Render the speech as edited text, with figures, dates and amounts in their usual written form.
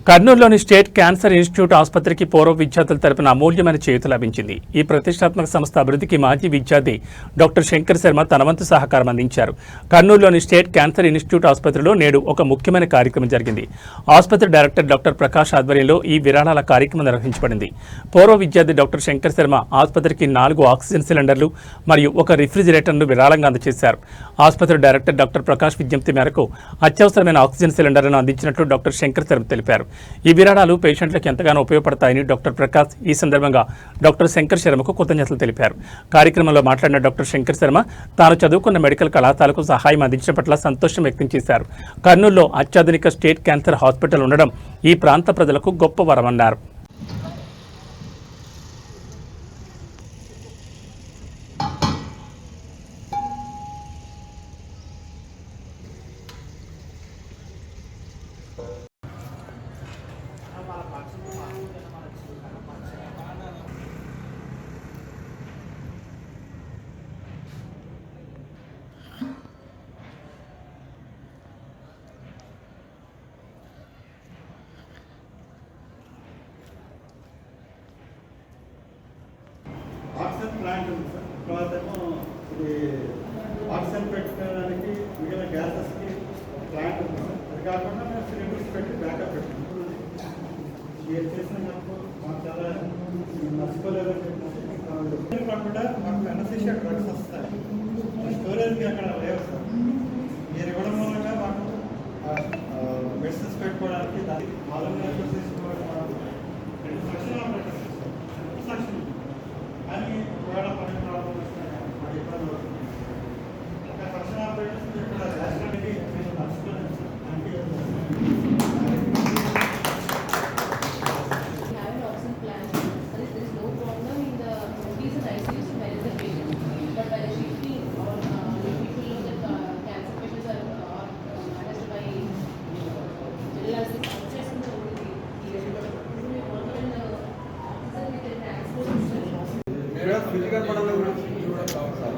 కర్నూలులోని state cancer institute ఆసుపత్రికి పూర్వ విద్యార్థులు తరపున అమూల్యమైన చేయూత లభించింది. ఈ ప్రతిష్టాత్మక సంస్థ అభివృద్ధికి మాజీ విద్యార్థి డాక్టర్ శంకర్ శర్మ తన వంతు సహకారం అందించారు. కర్నూలులోని స్టేట్ క్యాన్సర్ ఇన్స్టిట్యూట్ ఆసుపత్రిలో నేడు ఒక ముఖ్యమైన కార్యక్రమం జరిగింది. ఆసుపత్రి డైరెక్టర్ డాక్టర్ ప్రకాష్ ఆధ్వర్యంలో ఈ విరాళాల కార్యక్రమం నిర్వహించబడింది. పూర్వ విద్యార్థి డాక్టర్ శంకర్ శర్మ ఆసుపత్రికి 4 ఆక్సిజన్ సిలిండర్లు మరియు ఒక రిఫ్రిజిరేటర్ను విరాళంగా అందజేశారు. ఆసుపత్రి డైరెక్టర్ డాక్టర్ ప్రకాష్ విజ్ఞప్తి మేరకు అత్యవసరమైన ఆక్సిజన్ సిలిండర్లను అందించినట్లు డాక్టర్ శంకర్ శర్మ తెలిపారు. ఈ విరాళాలు పేషెంట్లకు ఎంతగానో ఉపయోగపడతాయని డాక్టర్ ప్రకాష్ ఈ సందర్భంగా డాక్టర్ శంకర్ శర్మకు కృతజ్ఞతలు తెలిపారు. కార్యక్రమంలో మాట్లాడిన డాక్టర్ శంకర్ శర్మ తాను చదువుకున్న మెడికల్ కళాశాలకు సహాయం అందించడం పట్ల సంతోషం వ్యక్తం చేశారు. కర్నూలులో అత్యాధునిక స్టేట్ క్యాన్సర్ హాస్పిటల్ ఉండడం ఈ ప్రాంత ప్రజలకు గొప్ప వరమన్నారు. ఆక్సిజన్ ప్లాంట్ ఉంది సార్. తర్వాత ఇది ఆక్సిజన్ పెట్టుకోవడానికి మిగిలిన గ్యాసెస్కి ప్లాంట్ ఉంది సార్. అది కాకుండా మేము సిలిండర్స్ పెట్టి బ్యాకప్ పెట్టుకుంటాం. ఏం చేసినప్పుడు మాకు చాలా మర్చిపోలేదు కాకుండా మాకు ఎనస్థీషియా డ్రగ్స్ వస్తాయి. స్టోరేజ్కి అక్కడ లేవు సార్. మీరు ఇవ్వడం మూలంగా మాకు మెడిసిన్స్ పెట్టుకోవడానికి దానికి వాలంటీర్లు తీసుకోవడం 2 సెక్షన్ ఆపరేటర్స్ సెక్షన్ కానీ ఒకవేళ పని ప్రాబ్లం వస్తే మాకు ఇబ్బంది అవుతుంది. ఒక సెక్షన్ ఆపరేటర్స్ ఇక్కడ రాష్ట్రానికి నేను నడుచుకోలేదు సార్. ఫిజికల్ పడంలో కూడా చూడడం కావాలి సార్.